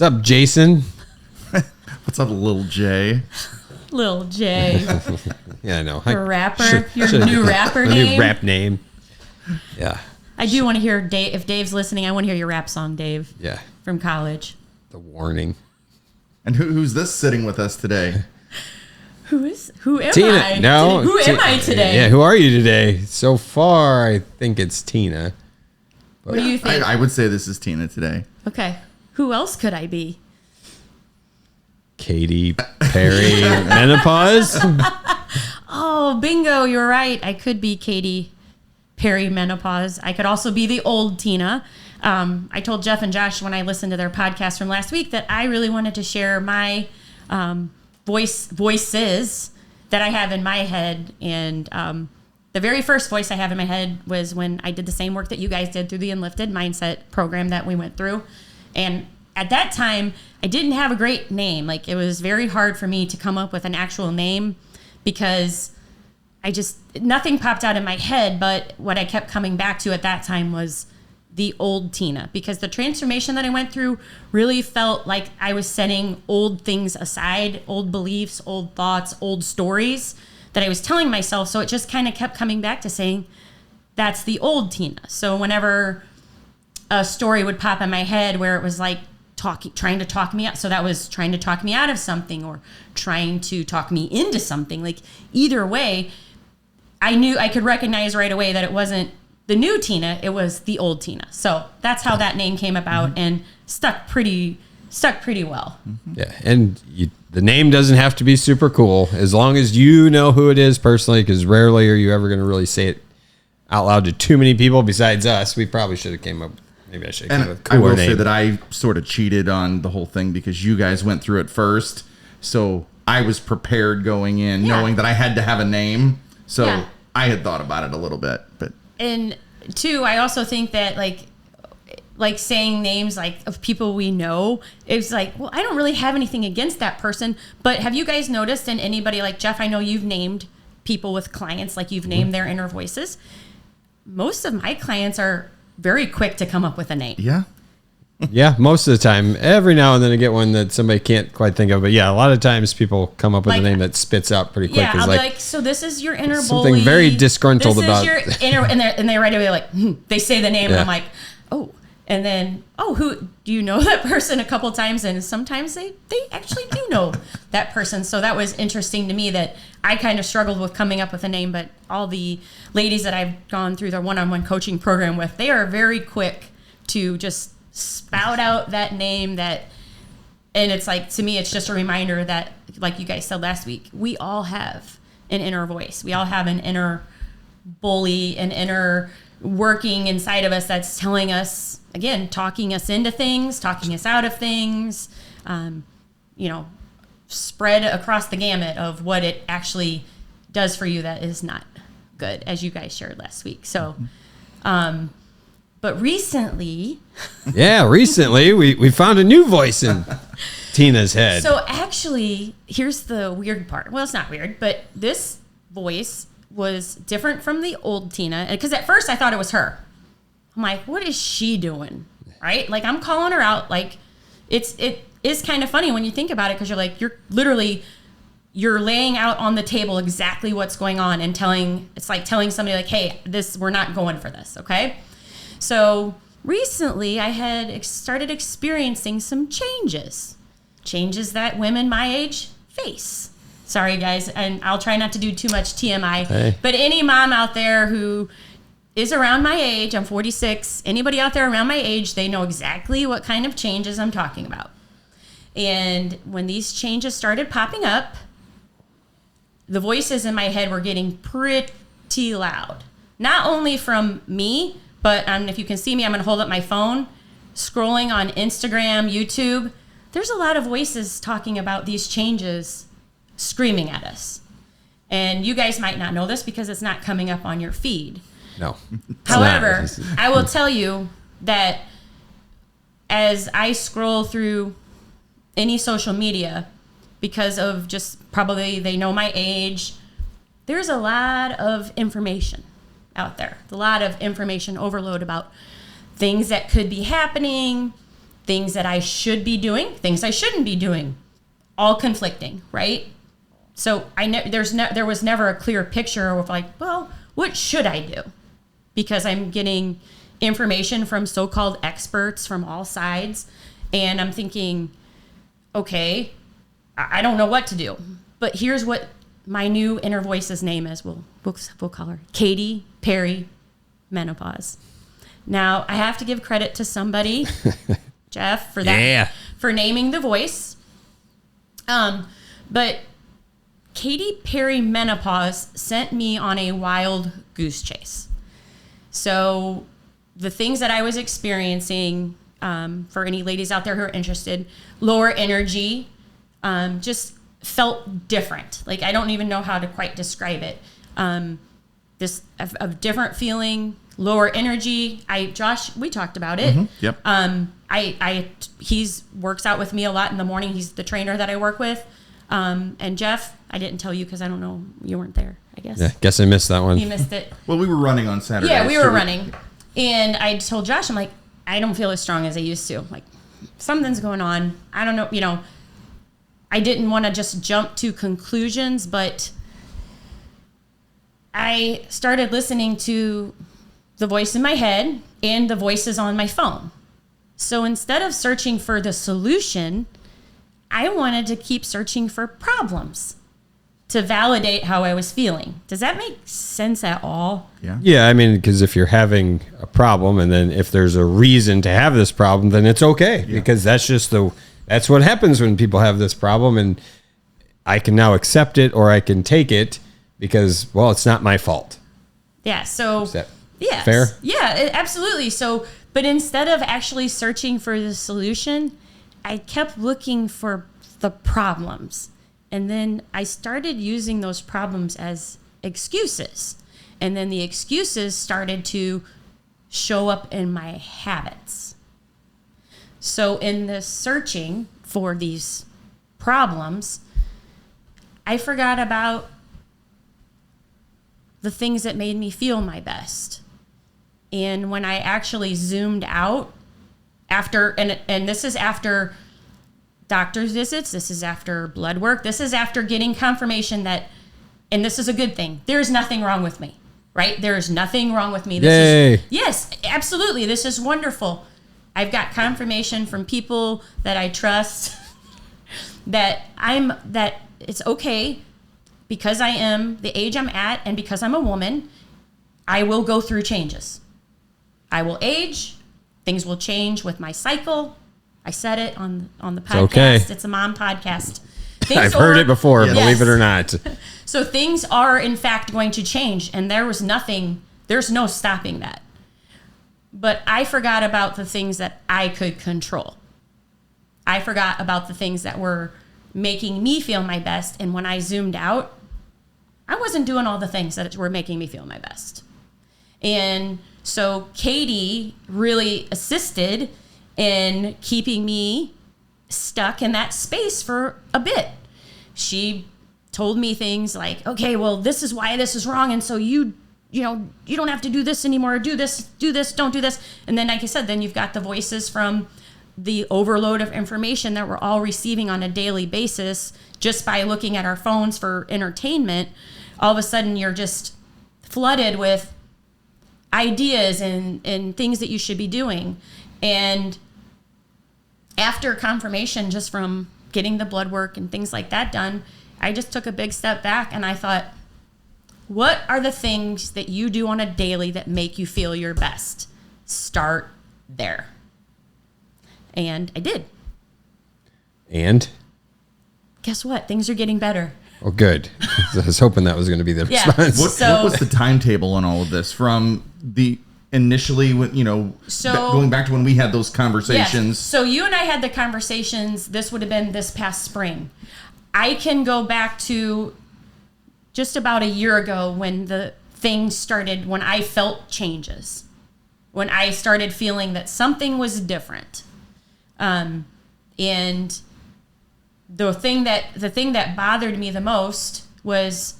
What's up, Jason? What's up, Lil J? Lil J. Yeah, I know. Your rapper. Your new rapper name. New rap name. Yeah. I do want to hear Dave. If Dave's listening, I want to hear your rap song, Dave. Yeah. From college. The warning. And who's this sitting with us today? Who am Tina. I? No. Who am I today? Yeah, who are you today? So far, I think it's Tina. What do you think? I would say this is Tina today. Okay. Who else could I be? Katy Peri-Menopause. Oh, bingo. You're right. I could be Katy Peri-Menopause. I could also be the old Tina. I told Jeff and Josh when I listened to their podcast from last week that I really wanted to share my voices that I have in my head. And the very first voice I have in my head was when I did the same work that you guys did through the Enlifted Mindset program that we went through. And at that time, I didn't have a great name. Like, it was very hard for me to come up with an actual name because nothing popped out in my head. But what I kept coming back to at that time was the old Tina, because the transformation that I went through really felt like I was setting old things aside, old beliefs, old thoughts, old stories that I was telling myself. So it just kind of kept coming back to saying, that's the old Tina. So whenever a story would pop in my head where it was like trying to talk me out, so that was trying to talk me out of something or trying to talk me into something, like either way, I knew I could recognize right away that it wasn't the new Tina, it was the old Tina. So that's how that name came about and stuck pretty well. Yeah, and the name doesn't have to be super cool as long as you know who it is personally, because rarely are you ever going to really say it out loud to too many people besides us. We probably should have came up. Maybe I should have came up with a cooler I will name. say that I sort of cheated on the whole thing because you guys went through it first. So I was prepared going in knowing that I had to have a name. So I had thought about it a little bit. And two, I also think that like saying names like of people we know, it's like, well, I don't really have anything against that person. But have you guys noticed in anybody like Jeff, I know you've named people with clients, like you've named their inner voices. Most of my clients are very quick to come up with a name. Yeah. Yeah, most of the time. Every now and then I get one that somebody can't quite think of. But yeah, a lot of times people come up with a name that spits out pretty quick. Yeah, I'll be like, so this is your inner something bully. very disgruntled about. This is your inner, and they right away like, they say the name, and I'm like, oh. And then, who do you know that person a couple times? And sometimes they actually do know that person. So that was interesting to me that I kind of struggled with coming up with a name, but all the ladies that I've gone through their one-on-one coaching program with, they are very quick to just spout out that name and it's like, to me, it's just a reminder that, like you guys said last week, we all have an inner voice. We all have an inner bully, an inner working inside of us that's telling us, again, talking us into things, talking us out of things, spread across the gamut of what it actually does for you that is not good, as you guys shared last week. So, but recently... we found a new voice in Tina's head. So actually, here's the weird part. Well, it's not weird, but this voice was different from the old Tina. Because at first I thought it was her. I'm like, what is she doing? Right? Like, I'm calling her out. Like, it is kind of funny when you think about it, because you're like, you're laying out on the table exactly what's going on and telling somebody like, hey, we're not going for this. Okay. So recently I had started experiencing some changes that women my age face. Sorry guys. And I'll try not to do too much TMI, but any mom out there who is around my age, I'm 46, anybody out there around my age, they know exactly what kind of changes I'm talking about. And when these changes started popping up, the voices in my head were getting pretty loud. Not only from me, but if you can see me, I'm going to hold up my phone, scrolling on Instagram, YouTube. There's a lot of voices talking about these changes, screaming at us. And you guys might not know this because it's not coming up on your feed. No. However, I will tell you that as I scroll through any social media, because of just probably they know my age, there's a lot of information out there. A lot of information overload about things that could be happening, things that I should be doing, things I shouldn't be doing, all conflicting, right? So there was never a clear picture of like, well, what should I do? Because I'm getting information from so-called experts from all sides, and I'm thinking, okay, I don't know what to do. But here's what my new inner voice's name is. We'll call her Katy Peri-Menopause. Now, I have to give credit to somebody, Jeff, for that, for naming the voice. But Katy Peri-Menopause sent me on a wild goose chase. So the things that I was experiencing, for any ladies out there who are interested, lower energy, just felt different. Like, I don't even know how to quite describe it. This a different feeling, lower energy. Josh, we talked about it. Mm-hmm. Yep. He's works out with me a lot in the morning. He's the trainer that I work with. And Jeff, I didn't tell you because I don't know, you weren't there, I guess. Yeah, guess I missed that one. You missed it. Well, we were running on Saturday. Yeah, we were running. And I told Josh, I'm like, I don't feel as strong as I used to. Like, something's going on. I don't know, I didn't want to just jump to conclusions, but I started listening to the voice in my head and the voices on my phone. So instead of searching for the solution, I wanted to keep searching for problems to validate how I was feeling. Does that make sense at all? Yeah. Yeah, I mean, because if you're having a problem, and then if there's a reason to have this problem, then it's okay, because that's what happens when people have this problem, and I can now accept it or I can take it because, well, it's not my fault. Yeah. So is that yes. fair? Yeah, absolutely. So, but instead of actually searching for the solution, I kept looking for the problems. And then I started using those problems as excuses. And then the excuses started to show up in my habits. So in this searching for these problems, I forgot about the things that made me feel my best. And when I actually zoomed out after, and this is after doctor's visits, this is after blood work, this is after getting confirmation that, and this is a good thing, there's nothing wrong with me, right? There is nothing wrong with me. Yes, absolutely. This is wonderful. I've got confirmation from people that I trust that it's okay because I am the age I'm at, and because I'm a woman, I will go through changes. I will age. Things will change with my cycle. I said it on the podcast. Okay. It's a mom podcast. I've heard it before, believe it or not. So things are in fact going to change, and there's no stopping that. But I forgot about the things that I could control. I forgot about the things that were making me feel my best. And when I zoomed out, I wasn't doing all the things that were making me feel my best. And so Katy really assisted in keeping me stuck in that space for a bit. She told me things like, okay, well, this is why this is wrong. And so you don't have to do this anymore. Do this, don't do this. And then, like I said, then you've got the voices from the overload of information that we're all receiving on a daily basis just by looking at our phones for entertainment. All of a sudden, you're just flooded with ideas and things that you should be doing. And after confirmation, just from getting the blood work and things like that done, I just took a big step back and I thought, what are the things that you do on a daily that make you feel your best? Start there. And I did. And? Guess what? Things are getting better. Oh, good. I was hoping that was going to be the response. What was the timetable on all of this from the initially, going back to when we had those conversations? Yes. So you and I had the conversations. This would have been this past spring. I can go back to just about a year ago when the thing started, when I felt changes, when I started feeling that something was different. And the thing that bothered me the most was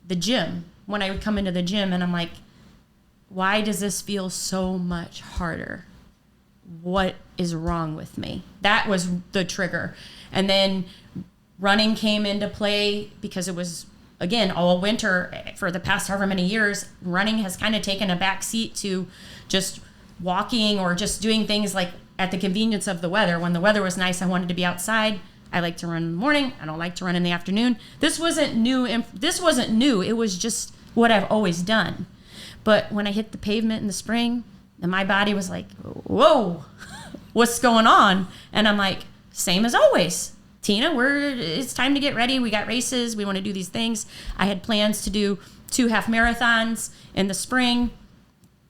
the gym. When I would come into the gym and I'm like, why does this feel so much harder? What is wrong with me? That was the trigger. And then running came into play because it was, again, all winter for the past however many years. Running has kind of taken a back seat to just walking or just doing things like at the convenience of the weather. When the weather was nice, I wanted to be outside. I like to run in the morning. I don't like to run in the afternoon. This wasn't new. It was just what I've always done. But when I hit the pavement in the spring, and my body was like, whoa, what's going on? And I'm like, same as always. Tina, it's time to get ready. We got races. We want to do these things. I had plans to do 2 half marathons in the spring.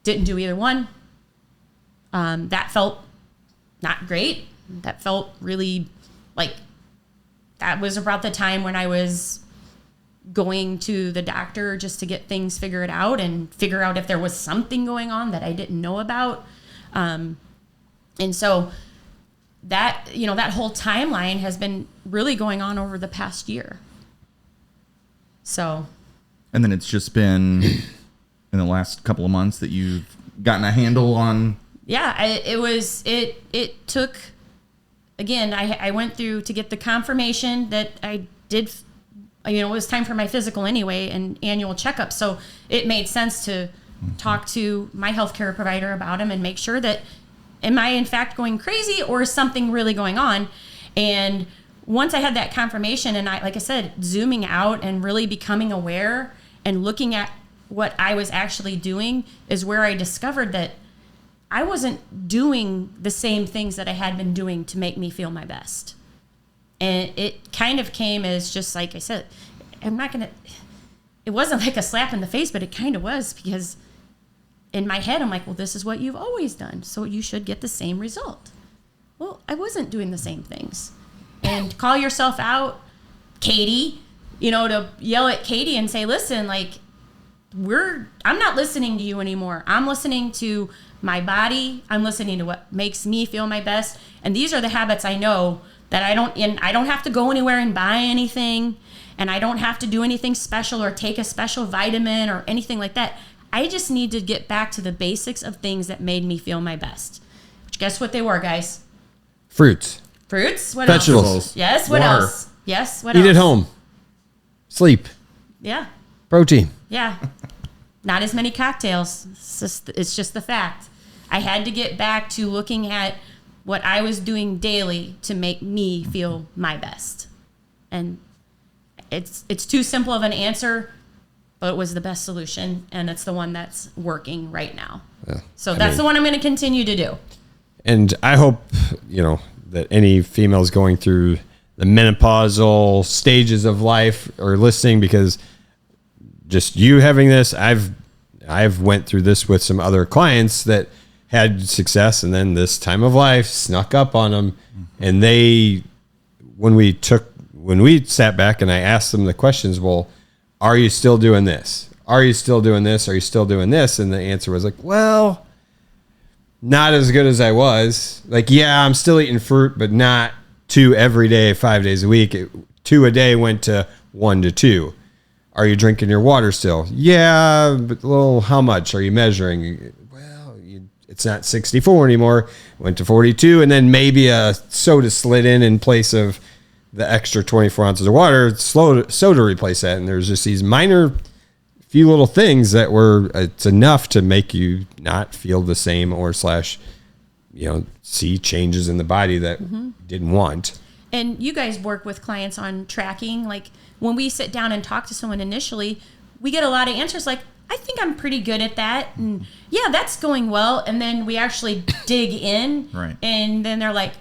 Didn't do either one. That felt not great. That felt really like that was about the time when I was going to the doctor just to get things figured out and figure out if there was something going on that I didn't know about. And so that, that whole timeline has been really going on over the past year. So. And then it's just been in the last couple of months that you've gotten a handle on. Yeah, it took, again, I went through to get the confirmation that I did, it was time for my physical anyway and annual checkup. So it made sense to talk to my healthcare provider about him and make sure that, am I in fact going crazy or is something really going on? And once I had that confirmation and like I said, zooming out and really becoming aware and looking at what I was actually doing is where I discovered that I wasn't doing the same things that I had been doing to make me feel my best. And it kind of came as just like I said, it wasn't like a slap in the face, but it kind of was, because in my head, I'm like, well, this is what you've always done, so you should get the same result. Well, I wasn't doing the same things. And call yourself out, Katy, to yell at Katy and say, listen, like, I'm not listening to you anymore. I'm listening to my body. I'm listening to what makes me feel my best. And these are the habits I know that I don't have to go anywhere and buy anything, and I don't have to do anything special or take a special vitamin or anything like that. I just need to get back to the basics of things that made me feel my best. Which, guess what they were, guys? Fruits. What Vegetables. else? Yes, what Water. else? Yes, what Eat else? at home. Sleep. Yeah. Protein. Yeah. Not as many cocktails. It's just the fact. I had to get back to looking at what I was doing daily to make me feel my best. And it's too simple of an answer, but it was the best solution, and it's the one that's working right now. Yeah. So that's the one I'm going to continue to do. And I hope, that any females going through the menopausal stages of life are listening, because just you having this, I've went through this with some other clients that had success, and then this time of life snuck up on them. And when we sat back and I asked them the questions, well, are you still doing this? Are you still doing this? Are you still doing this? And the answer was like, well, not as good as I was. Like, yeah, I'm still eating fruit, but not 2 every day, 5 days a week. 2 a day went to 1 to 2. Are you drinking your water still? Yeah, but how much are you measuring? Well, it's not 64 anymore. Went to 42, and then maybe a soda slid in place of the extra 24 ounces of water. Soda replace that, and there's just these minor few little things that it's enough to make you not feel the same or see changes in the body that you didn't want. And you guys work with clients on tracking. Like, when we sit down and talk to someone initially, we get a lot of answers like, I think I'm pretty good at that. And yeah, that's going well. And then we actually dig in. Right. And then they're like,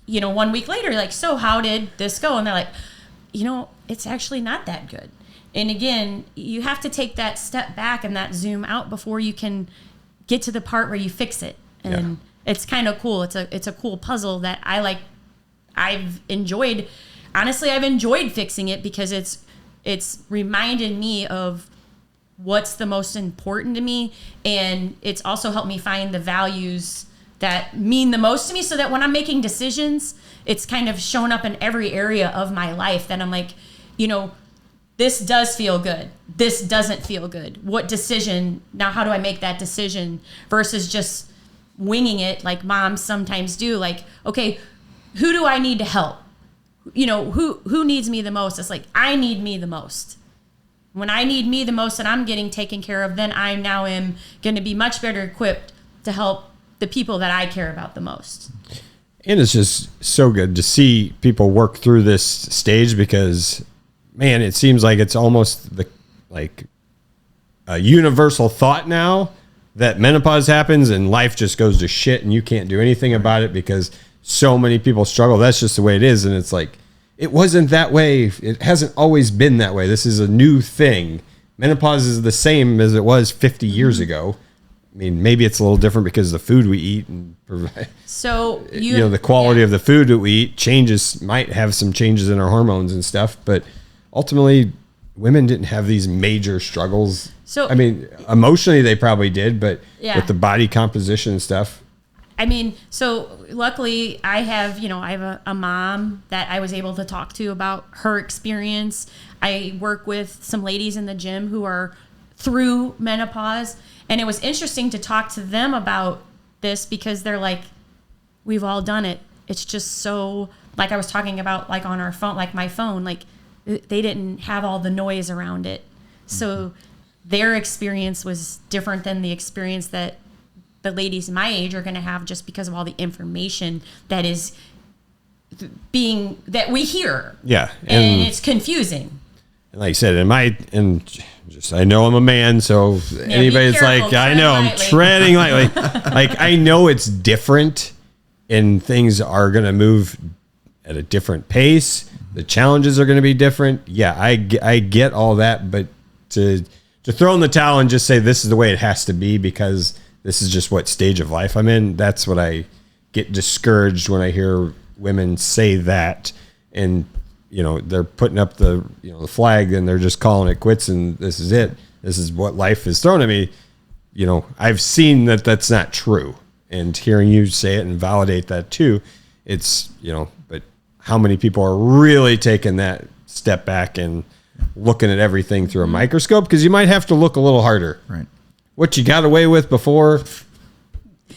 1 week later, like, so how did this go? And they're like, it's actually not that good. And again, you have to take that step back and that zoom out before you can get to the part where you fix it. And it's kind of cool. It's a cool puzzle that I like. I've enjoyed fixing it, because it's reminded me of what's the most important to me, and it's also helped me find the values that mean the most to me, so that when I'm making decisions, it's kind of shown up in every area of my life that I'm like, this does feel good. This doesn't feel good. What decision? Now, how do I make that decision versus just, winging it like moms sometimes do. Like, okay, who do I need to help? Who needs me the most? It's like, I need me the most. When I need me the most and I'm getting taken care of, then I now am going to be much better equipped to help the people that I care about the most. And it's just so good to see people work through this stage because, man, it seems like it's almost a universal thought now that menopause happens and life just goes to shit and you can't do anything about it because so many people struggle. That's just the way it is. And it's like, it wasn't that way. It hasn't always been that way. This is a new thing. Menopause is the same as it was 50 years ago. I mean, maybe it's a little different because of the food we eat and so the quality of the food that we eat might have some changes in our hormones and stuff. But ultimately, women didn't have these major struggles. So, I mean, emotionally they probably did, but with the body composition and stuff. I mean, so luckily I have a mom that I was able to talk to about her experience. I work with some ladies in the gym who are through menopause, and it was interesting to talk to them about this because they're like, we've all done it. It's just so, like I was talking about, like on our phone, like my phone, like they didn't have all the noise around it. So their experience was different than the experience that the ladies my age are going to have just because of all the information that is that we hear. Yeah. And it's confusing. And like I said, I know I'm a man, so anybody that's like, I know I'm treading lightly. Like, I know it's different and things are going to move at a different pace. The challenges are going to be different. Yeah, I get all that, but to throw in the towel and just say this is the way it has to be because this is just what stage of life I'm in. That's what I get discouraged when I hear women say that, and they're putting up the flag and they're just calling it quits and this is it. This is what life is thrown at me. I've seen that that's not true, and hearing you say it and validate that too, it's but how many people are really taking that step back and looking at everything through a microscope? Because you might have to look a little harder. Right. What you got away with before,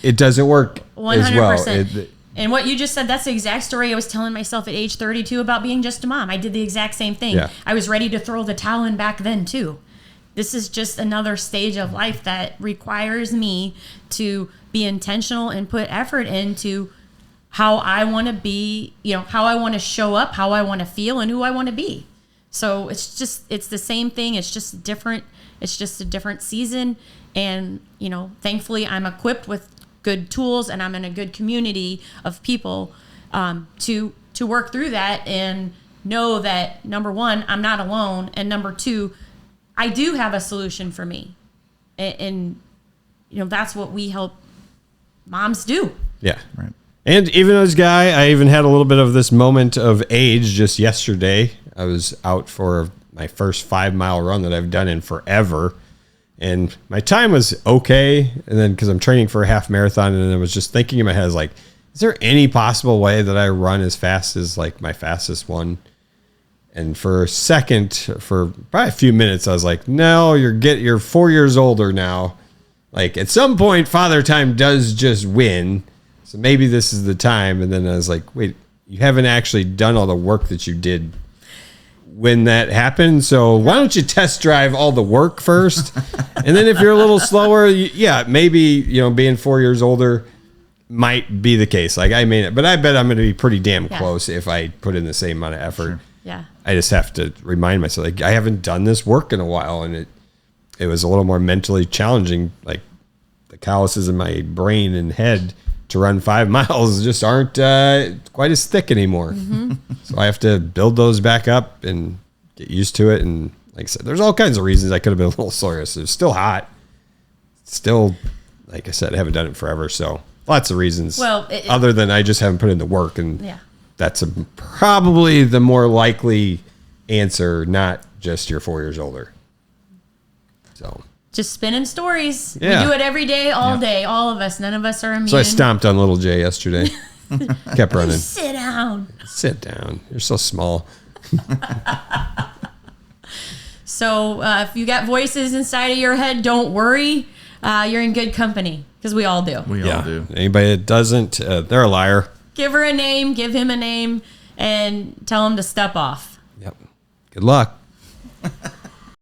it doesn't work 100%. As well. And what you just said, that's the exact story I was telling myself at age 32 about being just a mom. I did the exact same thing. Yeah. I was ready to throw the towel in back then too. This is just another stage of life that requires me to be intentional and put effort into how I want to be, how I want to show up, how I want to feel, and who I want to be. So it's the same thing. It's just a different season. And, thankfully I'm equipped with good tools and I'm in a good community of people to work through that and know that, number one, I'm not alone. And number two, I do have a solution for me. And that's what we help moms do. Yeah. Right. And even as a guy, I even had a little bit of this moment of age just yesterday. I was out for my first 5-mile run that I've done in forever. And my time was okay. And then because I'm training for a half marathon, and I was just thinking in my head, I was like, is there any possible way that I run as fast as like my fastest one? And for a second, for probably a few minutes, I was like, no, you're 4 years older now. Like at some point, Father Time does just win. So maybe this is the time. And then I was like, wait, you haven't actually done all the work that you did when that happened. So why don't you test drive all the work first? And then if you're a little slower, maybe, being 4 years older might be the case. Like I mean, but I bet I'm going to be pretty damn close if I put in the same amount of effort. Sure. Yeah. I just have to remind myself, like, I haven't done this work in a while. And it was a little more mentally challenging. Like the calluses in my brain and head to run 5 miles just aren't quite as thick anymore. Mm-hmm. So I have to build those back up and get used to it. And like I said, there's all kinds of reasons I could have been a little slower. So it's still hot. Still, like I said, I haven't done it forever. So lots of reasons. Well, other than I just haven't put in the work. And that's probably the more likely answer, not just you're 4 years older. So just spinning stories. Yeah. We do it every day, all day, all of us. None of us are immune. So I stomped on little Jay yesterday. Kept running. Sit down. Sit down. You're so small. So if you got voices inside of your head, don't worry. you're in good company, because we all do. We all do. Anybody that doesn't, they're a liar. Give her a name, give him a name, and tell him to step off. Yep. Good luck.